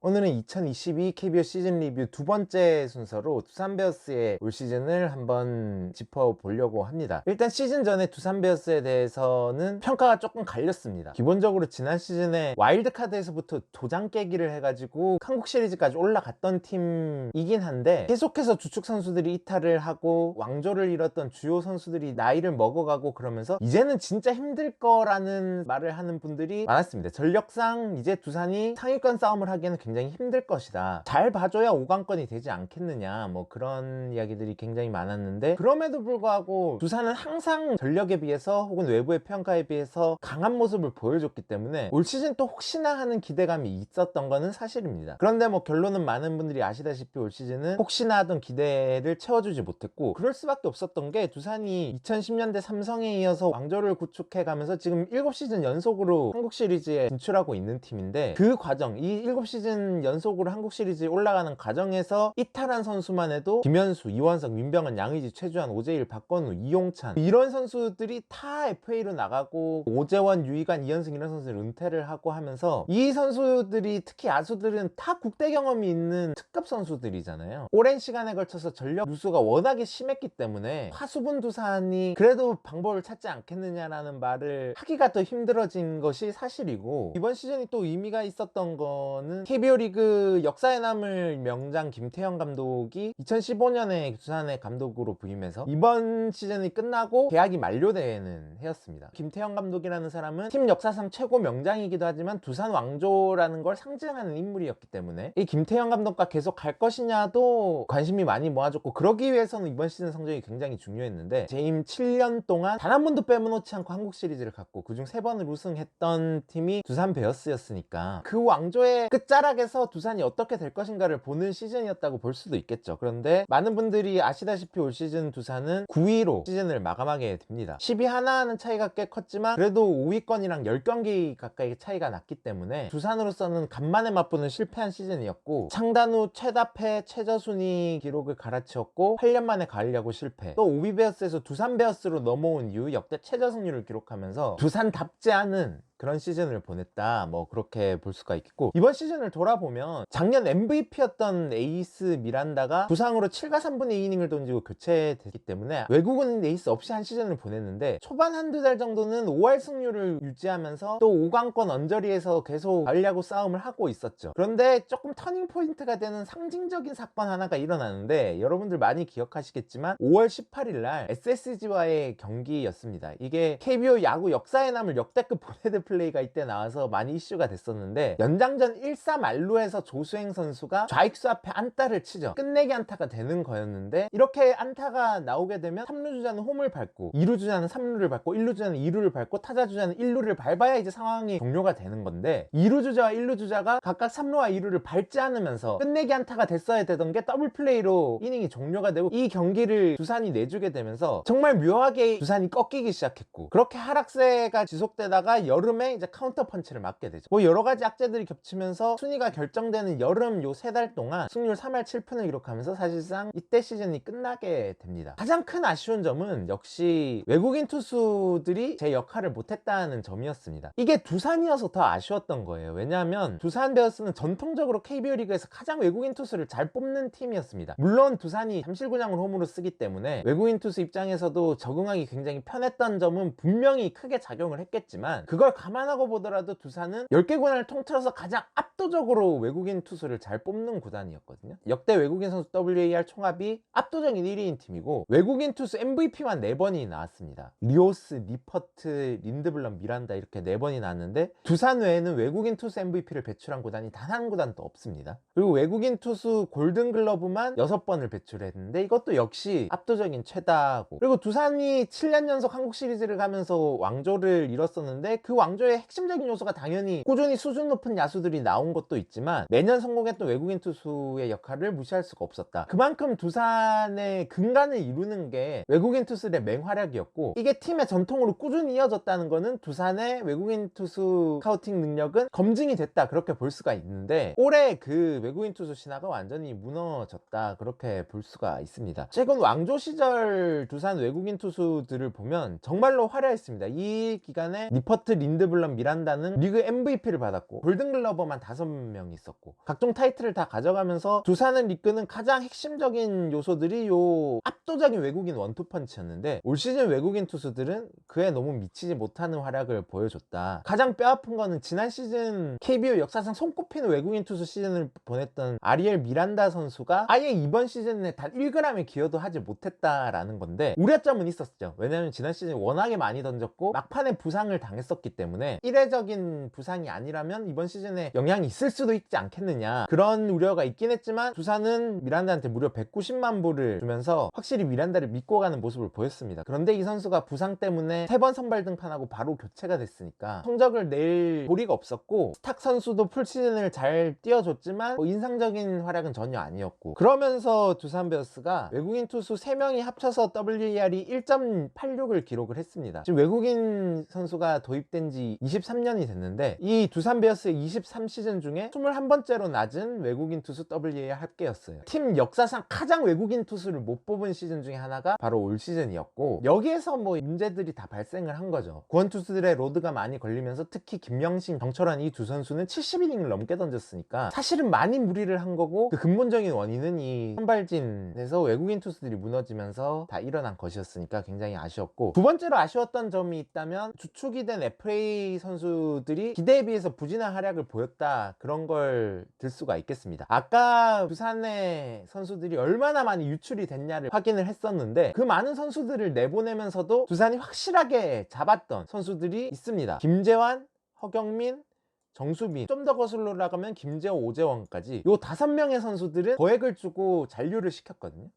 오늘은 2022 KBO 시즌 리뷰 두 번째 순서로 두산 베어스의 올 시즌을 한번 짚어보려고 합니다. 일단 시즌 전에 두산 베어스에 대해서는 평가가 조금 갈렸습니다. 기본적으로 지난 시즌에 와일드카드에서부터 도장 깨기를 해가지고 한국 시리즈까지 올라갔던 팀이긴 한데, 계속해서 주축 선수들이 이탈을 하고 왕조를 잃었던 주요 선수들이 나이를 먹어가고 그러면서 이제는 진짜 힘들 거라는 말을 하는 분들이 많았습니다. 전력상 이제 두산이 상위권 싸움을 하기에는 굉장히 힘들 것이다, 잘 봐줘야 5강권이 되지 않겠느냐, 뭐 그런 이야기들이 굉장히 많았는데, 그럼에도 불구하고 두산은 항상 전력에 비해서 혹은 외부의 평가에 비해서 강한 모습을 보여줬기 때문에 올 시즌 또 혹시나 하는 기대감이 있었던 거는 사실입니다. 그런데 뭐 결론은 많은 분들이 아시다시피 올 시즌은 혹시나 하던 기대를 채워주지 못했고, 그럴 수밖에 없었던 게 두산이 2010년대 삼성에 이어서 왕조를 구축해 가면서 지금 7시즌 연속으로 한국 시리즈에 진출하고 있는 팀인데, 그 과정, 이 7시즌 연속으로 한국 시리즈에 올라가는 과정에서 이탈한 선수만 해도 김현수, 이원석, 민병헌, 양의지, 최주환, 오재일, 박건우, 이용찬, 이런 선수들이 다 FA로 나가고, 오재원, 유희관, 이현승 이런 선수들 은퇴를 하고 하면서, 이 선수들이 특히 야수들은 다 국대 경험이 있는 특급 선수들이잖아요. 오랜 시간에 걸쳐서 전력 누수가 워낙에 심했기 때문에 하수분 두산이 그래도 방법을 찾지 않겠느냐라는 말을 하기가 더 힘들어진 것이 사실이고, 이번 시즌이 또 의미가 있었던 거는 KBO 리그 역사에 남을 명장 김태형 감독이 2015년에 두산의 감독으로 부임해서 이번 시즌이 끝나고 계약이 만료되는 해였습니다. 김태형 감독이라는 사람은 팀 역사상 최고 명장이기도 하지만 두산 왕조라는 걸 상징하는 인물이었기 때문에 이 김태형 감독과 계속 갈 것이냐도 관심이 많이 모아졌고, 그러기 위해서는 이번 시즌 성적이 굉장히 중요했는데, 재임 7년 동안 단 한 번도 빼놓지 않고 한국 시리즈를 갔고 그중 3번을 우승했던 팀이 두산 베어스였으니까 그 왕조의 끝자락에서 두산이 어떻게 될 것인가를 보는 시즌이었다고 볼 수도 있겠죠. 그런데 많은 분들이 아시다시피 올 시즌 두산은 9위로 시즌을 마감하게 됩니다. 10위 하나하는 차이가 꽤 컸지만 그래도 5위권이랑 10경기 가까이 차이가 났기 때문에 두산으로서는 간만에 맛보는 실패한 시즌이었고, 창단 후 최다패 최저순위 기록을 갈아치웠고 8년 만에 가을 야구 실패, 또 오비 베어스에서 두산 베어스로 넘어온 이후 역대 최저 승률을 기록하면서 두산답지 않은 그런 시즌을 보냈다, 뭐 그렇게 볼 수가 있겠고, 이번 시즌을 돌아보면 작년 MVP였던 에이스 미란다가 부상으로 7과 3분의 2이닝을 던지고 교체됐기 때문에 외국인 에이스 없이 한 시즌을 보냈는데, 초반 한두 달 정도는 5할 승률을 유지하면서 또 5강권 언저리에서 계속 가을 야구 싸움을 하고 있었죠. 그런데 조금 터닝 포인트가 되는 상징적인 사건 하나가 일어나는데, 여러분들 많이 기억하시겠지만 5월 18일 날 SSG와의 경기였습니다. 이게 KBO 야구 역사에 남을 역대급 보헤드 플레이가 이때 나와서 많이 이슈가 됐었는데, 연장전 1-3 만루에서 조수행 선수가 좌익수 앞에 안타를 치죠. 끝내기 안타가 되는 거였는데, 이렇게 안타가 나오게 되면 3루 주자는 홈을 밟고 2루 주자는 3루를 밟고 1루 주자는 2루를 밟고 타자 주자는 1루를 밟아야 이제 상황이 종료가 되는 건데, 2루 주자와 1루 주자가 각각 3루와 2루를 밟지 않으면서 끝내기 안타가 됐어야 되던 게 더블 플레이로 이닝이 종료가 되고, 이 경기를 두산이 내주게 되면서 정말 묘하게 두산이 꺾이기 시작했고, 그렇게 하락세가 지속되다가 여름에 이제 카운터 펀치를 맞게 되죠. 뭐 여러가지 악재들이 겹치면서 순위가 결정되는 여름 요 3달 동안 승률 3할 7푼을 기록하면서 사실상 이때 시즌이 끝나게 됩니다. 가장 큰 아쉬운 점은 역시 외국인 투수들이 제 역할을 못했다는 점이었습니다. 이게 두산이어서 더 아쉬웠던 거예요. 왜냐하면 두산 베어스는 전통적으로 KBO 리그에서 가장 외국인 투수를 잘 뽑는 팀이었습니다. 물론 두산이 잠실구장을 홈으로 쓰기 때문에 외국인 투수 입장에서도 적응하기 굉장히 편했던 점은 분명히 크게 작용을 했겠지만, 그걸 감안하고 보더라도 두산은 10개 구단을 통틀어서 가장 압도적으로 외국인 투수를 잘 뽑는 구단이었거든요. 역대 외국인 선수 WAR 총합이 압도적인 1위인 팀이고, 외국인 투수 MVP만 4번이 나왔습니다. 리오스, 니퍼트, 린드블럼, 미란다 이렇게 4번이 나왔는데, 두산 외에는 외국인 투수 MVP를 배출한 구단이 단 한 구단도 없습니다. 그리고 외국인 투수 골든글러브만 6번을 배출했는데, 이것도 역시 압도적인 최다고, 그리고 두산이 7년 연속 한국 시리즈를 가면서 왕조를 이뤘었는데, 그 왕조의 핵심적인 요소가 당연히 꾸준히 수준 높은 야수들이 나온 것도 있지만, 매년 성공했던 외국인 투수의 역할을 무시할 수가 없었다. 그만큼 두산의 근간을 이루는 게 외국인 투수들의 맹활약이었고, 이게 팀의 전통으로 꾸준히 이어졌다는 거는 두산의 외국인 투수 스카우팅 능력은 검증이 됐다, 그렇게 볼 수가 있는데, 올해 그 외국인 투수 신화가 완전히 무너졌다, 그렇게 볼 수가 있습니다. 최근 왕조 시절 두산 외국인 투수들을 보면 정말로 화려했습니다. 이 기간에 니퍼트, 린드 골드블럼 미란다는 리그 MVP를 받았고 골든글러버만 5명이 있었고 각종 타이틀을 다 가져가면서 두산은 이끄는 가장 핵심적인 요소들이 요 압도적인 외국인 원투펀치였는데 올 시즌 외국인 투수들은 그에 너무 미치지 못하는 활약을 보여줬다. 가장 뼈아픈 거는 지난 시즌 KBO 역사상 손꼽히는 외국인 투수 시즌을 보냈던 아리엘 미란다 선수가 아예 이번 시즌에 단 1g의 기여도 하지 못했다라는 건데 우려점은 있었죠. 왜냐면 지난 시즌 워낙에 많이 던졌고 막판에 부상을 당했었기 때문에 일회적인 부상이 아니라면 이번 시즌에 영향이 있을 수도 있지 않겠느냐, 그런 우려가 있긴 했지만 두산은 미란다한테 무려 190만 불을 주면서 확실히 미란다를 믿고 가는 모습을 보였습니다. 그런데 이 선수가 부상 때문에 3번 선발 등판하고 바로 교체가 됐으니까 성적을 낼 도리가 없었고 스탁 선수도 풀시즌을 잘 뛰어줬지만 인상적인 활약은 전혀 아니었고, 그러면서 두산 베어스가 외국인 투수 3명이 합쳐서 WAR이 1.86을 기록을 했습니다. 지금 외국인 선수가 도입된 지 23년이 됐는데 이 두산 베어스의 23시즌 중에 21번째로 낮은 외국인 투수 WAR 합계였어요. 팀 역사상 가장 외국인 투수를 못 뽑은 시즌 중에 하나가 바로 올 시즌이었고, 여기에서 뭐 문제들이 다 발생을 한 거죠. 구원 투수들의 로드가 많이 걸리면서 특히 김영신, 정철환 이 두 선수는 70이닝을 넘게 던졌으니까 사실은 많이 무리를 한 거고, 그 근본적인 원인은 이 선발진에서 외국인 투수들이 무너지면서 다 일어난 것이었으니까 굉장히 아쉬웠고, 두 번째로 아쉬웠던 점이 있다면 주축이 된 FA 선수들이 기대에 비해서 부진한 활약을 보였다, 그런 걸 들 수가 있겠습니다. 아까 부산의 선수들이 얼마나 많이 유출이 됐냐를 확인을 했었는데 그 많은 선수들을 내보내면서도 두산이 확실하게 잡았던 선수들이 있습니다. 김재환, 허경민, 정수빈, 좀 더 거슬러 올라가면 김재호, 오재원까지 요 5명의 선수들은 거액을 주고 잔류를 시켰거든요.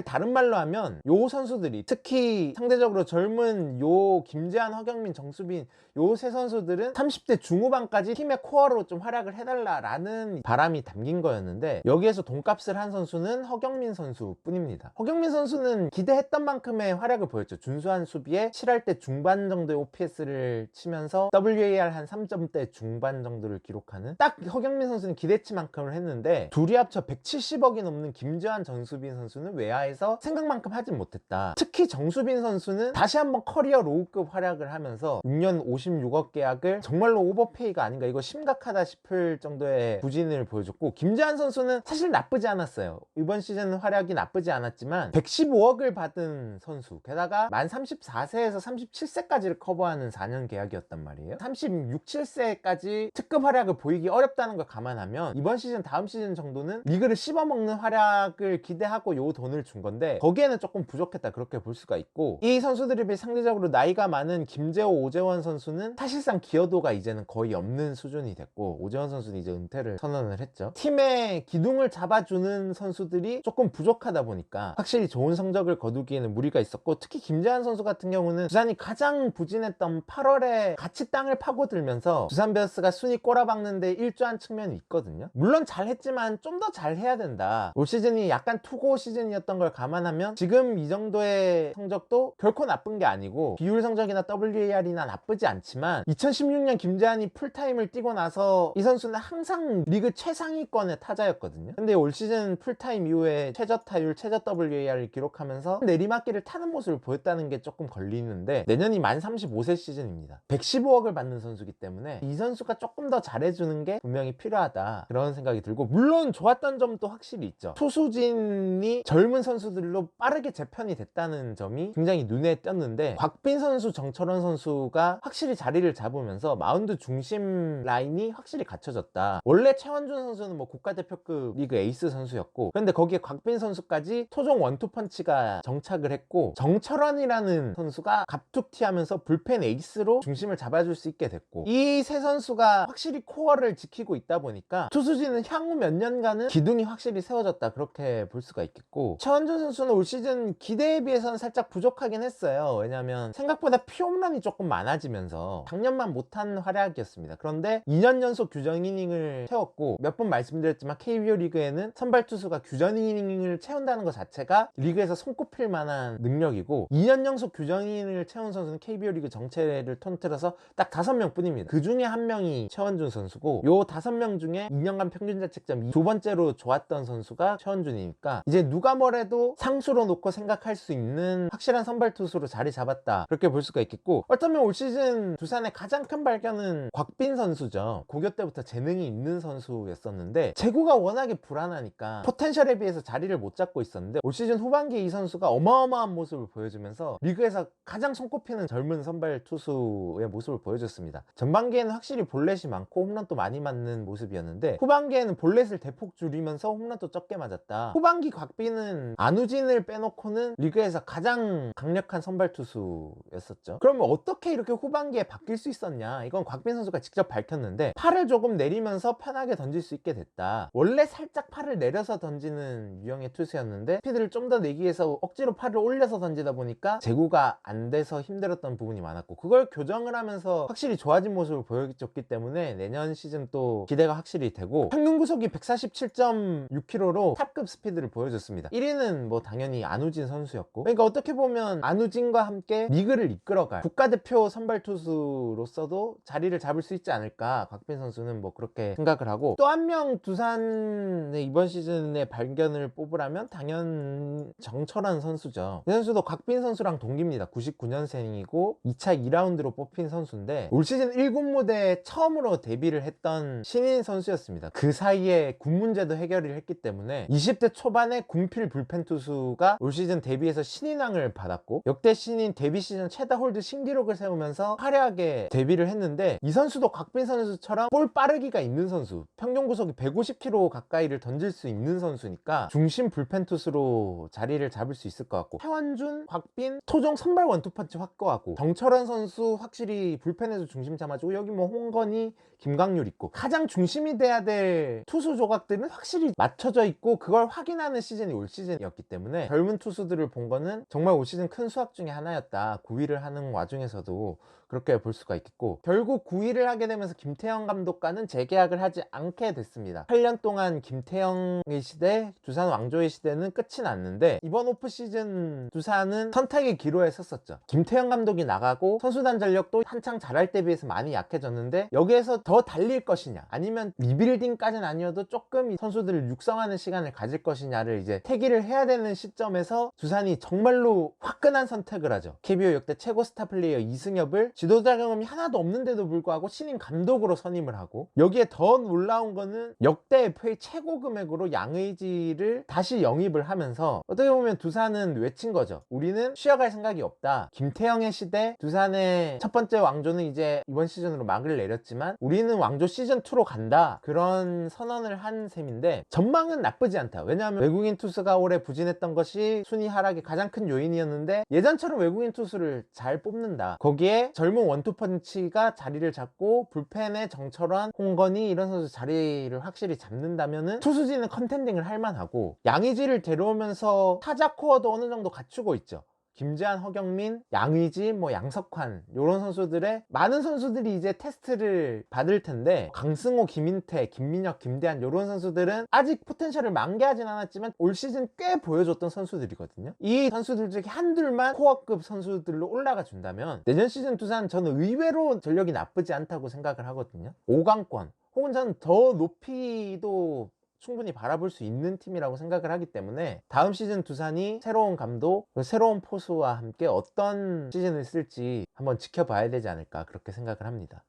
다른 말로 하면 요 선수들이, 특히 상대적으로 젊은 요 김재환, 허경민, 정수빈 요 세 선수들은 30대 중후반까지 팀의 코어로 좀 활약을 해달라라는 바람이 담긴 거였는데, 여기에서 돈값을 한 선수는 허경민 선수 뿐입니다. 허경민 선수는 기대했던 만큼의 활약을 보였죠. 준수한 수비에 7할 때 중반 정도의 OPS를 치면서 WAR 한 3점대 중반 정도를 기록하는, 딱 허경민 선수는 기대치만큼을 했는데 둘이 합쳐 170억이 넘는 김재환, 정수빈 선수는 외야에서 생각만큼 하진 못했다. 특히 정수빈 선수는 다시 한번 커리어 로우급 활약을 하면서 6년 56억 계약을 정말로 오버페이가 아닌가, 이거 심각하다 싶을 정도의 부진을 보여줬고, 김재환 선수는 사실 나쁘지 않았어요. 이번 시즌 활약이 나쁘지 않았지만 115억을 받은 선수, 게다가 만 34세에서 37세까지를 커버하는 4년 계약이었단 말이에요. 36, 7세까지 특급 활약을 보이기 어렵다는 걸 감안하면 이번 시즌, 다음 시즌 정도는 리그를 씹어먹는 활약을 기대하고 요 돈을 준 건데 거기에는 조금 부족했다, 그렇게 볼 수가 있고, 이 선수들에 비해 상대적으로 나이가 많은 김재호, 오재원 선수는 사실상 기여도가 이제는 거의 없는 수준이 됐고, 오재원 선수는 이제 은퇴를 선언을 했죠. 팀의 기둥을 잡아주는 선수들이 조금 부족하다 보니까 확실히 좋은 성적을 거두기에는 무리가 있었고, 특히 김재환 선수 같은 경우는 두산이 가장 부진했던 8월에 같이 땅을 파고들면서 두산 베어스가 순위 꼬라박는데 일조한 측면이 있거든요. 물론 잘했지만 좀 더 잘해야 된다. 올 시즌이 약간 투고 시즌이었던 걸 감안하면 지금 이 정도의 성적도 결코 나쁜 게 아니고, 비율 성적이나 WAR이나 나쁘지 않지만 2016년 김재환이 풀타임을 뛰고 나서 이 선수는 항상 리그 최상위권의 타자였거든요. 근데 올 시즌 풀타임 이후에 최저 타율, 최저 WAR을 기록하면서 내리막길을 타는 모습을 보였다는 게 조금 걸리는데, 내년이 만 35세 시즌입니다. 115억을 받는 선수이기 때문에 이 선수가 조금 더 잘해주는 게 분명히 필요하다, 그런 생각이 들고, 물론 좋았던 점도 확실히 있죠. 투수진이 젊은 선수들로 빠르게 재편이 됐다는 점이 굉장히 눈에 띄었는데, 곽빈 선수, 정철원 선수가 확실히 자리를 잡으면서 마운드 중심 라인이 확실히 갖춰졌다. 원래 최원준 선수는 뭐 국가대표급 리그 에이스 선수였고, 그런데 거기에 곽빈 선수까지 토종 원투펀치가 정착을 했고, 정철원이라는 선수가 갑툭튀하면서 불펜 에이스로 중심을 잡아줄 수 있게 됐고, 이 세 선수가 확실히 코어를 지키고 있다 보니까 투수진은 향후 몇 년간은 기둥이 확실히 세워졌다, 그렇게 볼 수가 있겠고, 최원준 선수는 올 시즌 기대에 비해서는 살짝 부족하긴 했어요. 왜냐면 생각보다 피홈런이 조금 많아지면서 작년만 못한 활약이었습니다. 그런데 2년 연속 규정 이닝을 채웠고, 몇 번 말씀드렸지만 KBO 리그에는 선발 투수가 규정 이닝을 채운다는 것 자체가 리그에서 손꼽힐 만한 능력이고, 2년 연속 규정 이닝을 채운 선수는 KBO 리그 정체를 통틀어서 딱 5명 뿐입니다. 그 중에 한 명이 최원준 선수고, 요 5명 중에 2년간 평균 자책점 두 번째로 좋았던 선수가 최원준이니까 이제 누가 뭐래도 해도 상수로 놓고 생각할 수 있는 확실한 선발 투수로 자리 잡았다, 그렇게 볼 수가 있겠고, 어쩌면 올 시즌 두산의 가장 큰 발견은 곽빈 선수죠. 고교 때부터 재능이 있는 선수였었는데 제구가 워낙에 불안하니까 포텐셜에 비해서 자리를 못 잡고 있었는데, 올 시즌 후반기에 이 선수가 어마어마한 모습을 보여주면서 리그에서 가장 손꼽히는 젊은 선발 투수의 모습을 보여줬습니다. 전반기에는 확실히 볼넷이 많고 홈런도 많이 맞는 모습이었는데, 후반기에는 볼넷을 대폭 줄이면서 홈런도 적게 맞았다. 후반기 곽빈은 안우진을 빼놓고는 리그에서 가장 강력한 선발 투수였었죠. 그러면 어떻게 이렇게 후반기에 바뀔 수 있었냐, 이건 곽빈 선수가 직접 밝혔는데, 팔을 조금 내리면서 편하게 던질 수 있게 됐다. 원래 살짝 팔을 내려서 던지는 유형의 투수였는데 스피드를 좀 더 내기 위해서 억지로 팔을 올려서 던지다 보니까 제구가 안 돼서 힘들었던 부분이 많았고, 그걸 교정을 하면서 확실히 좋아진 모습을 보여줬기 때문에 내년 시즌 또 기대가 확실히 되고, 평균 구속이 147.6km로 탑급 스피드를 보여줬습니다. 1위는 뭐 당연히 안우진 선수였고, 그러니까 어떻게 보면 안우진과 함께 리그를 이끌어갈 국가대표 선발 투수로서도 자리를 잡을 수 있지 않을까, 곽빈 선수는 뭐 그렇게 생각을 하고, 또 한 명 두산의 이번 시즌의 발견을 뽑으라면 당연 정철환 선수죠. 이 선수도 곽빈 선수랑 동기입니다. 99년생이고 2차 2라운드로 뽑힌 선수인데 올 시즌 1군 무대에 처음으로 데뷔를 했던 신인 선수였습니다. 그 사이에 군 문제도 해결을 했기 때문에 20대 초반에 군필 불펜 투수가 올 시즌 데뷔해서 신인왕을 받았고, 역대 신인 데뷔 시즌 최다 홀드 신기록을 세우면서 화려하게 데뷔를 했는데, 이 선수도 곽빈 선수처럼 볼 빠르기가 있는 선수, 평균 구속이 150km 가까이를 던질 수 있는 선수니까 중심 불펜 투수로 자리를 잡을 수 있을 것 같고, 태완준, 곽빈, 토종 선발 원투펀치 확고하고, 정철원 선수 확실히 불펜에서 중심 잡아주고, 여기 뭐 홍건희, 김광률 있고, 가장 중심이 돼야 될 투수 조각들은 확실히 맞춰져 있고, 그걸 확인하는 시즌이 올 시즌이었기 때문에 젊은 투수들을 본 거는 정말 올 시즌 큰 수확 중에 하나였다. 9위를 하는 와중에서도 그렇게 볼 수가 있겠고, 결국 9위를 하게 되면서 김태형 감독과는 재계약을 하지 않게 됐습니다. 8년 동안 김태형의 시대, 두산 왕조의 시대는 끝이 났는데, 이번 오프 시즌 두산은 선택의 기로에 섰었죠. 김태형 감독이 나가고 선수단 전력도 한창 잘할 때 비해서 많이 약해졌는데, 여기에서 더 달릴 것이냐, 아니면 리빌딩까지는 아니어도 조금 선수들을 육성하는 시간을 가질 것이냐를 이제 태기를 해야 되는 시점에서 두산이 정말로 화끈한 선택을 하죠. KBO 역대 최고 스타 플레이어 이승엽을 지도자 경험이 하나도 없는데도 불구하고 신인 감독으로 선임을 하고, 여기에 더 놀라운 거는 역대 FA 최고 금액으로 양의지를 다시 영입을 하면서, 어떻게 보면 두산은 외친 거죠. 우리는 쉬어갈 생각이 없다. 김태형의 시대, 두산의 첫 번째 왕조는 이제 이번 시즌으로 막을 내렸지만 우리는 왕조 시즌2로 간다, 그런 선언을 한 셈인데, 전망은 나쁘지 않다. 왜냐하면 외국인 투수가 올해 부진했던 것이 순위 하락의 가장 큰 요인이었는데, 예전처럼 외국인 투수를 잘 뽑는다, 거기에 젊은 원투펀치가 자리를 잡고 불펜의 정철환, 홍건희 이런 선수 자리를 확실히 잡는다면은 투수진은 컨텐딩을 할 만하고, 양의지를 데려오면서 타자 코어도 어느 정도 갖추고 있죠. 김재환, 허경민, 양의지, 뭐 양석환, 이런 선수들의 많은 선수들이 이제 테스트를 받을 텐데, 강승호, 김인태, 김민혁, 김대한 이런 선수들은 아직 포텐셜을 만개하진 않았지만 올 시즌 꽤 보여줬던 선수들이거든요. 이 선수들 중에 한둘만 코어급 선수들로 올라가 준다면 내년 시즌 두산, 저는 의외로 전력이 나쁘지 않다고 생각을 하거든요. 5강권 혹은 저는 더 높이도 충분히 바라볼 수 있는 팀이라고 생각을 하기 때문에, 다음 시즌 두산이 새로운 감독, 새로운 포수와 함께 어떤 시즌을 쓸지 한번 지켜봐야 되지 않을까, 그렇게 생각을 합니다.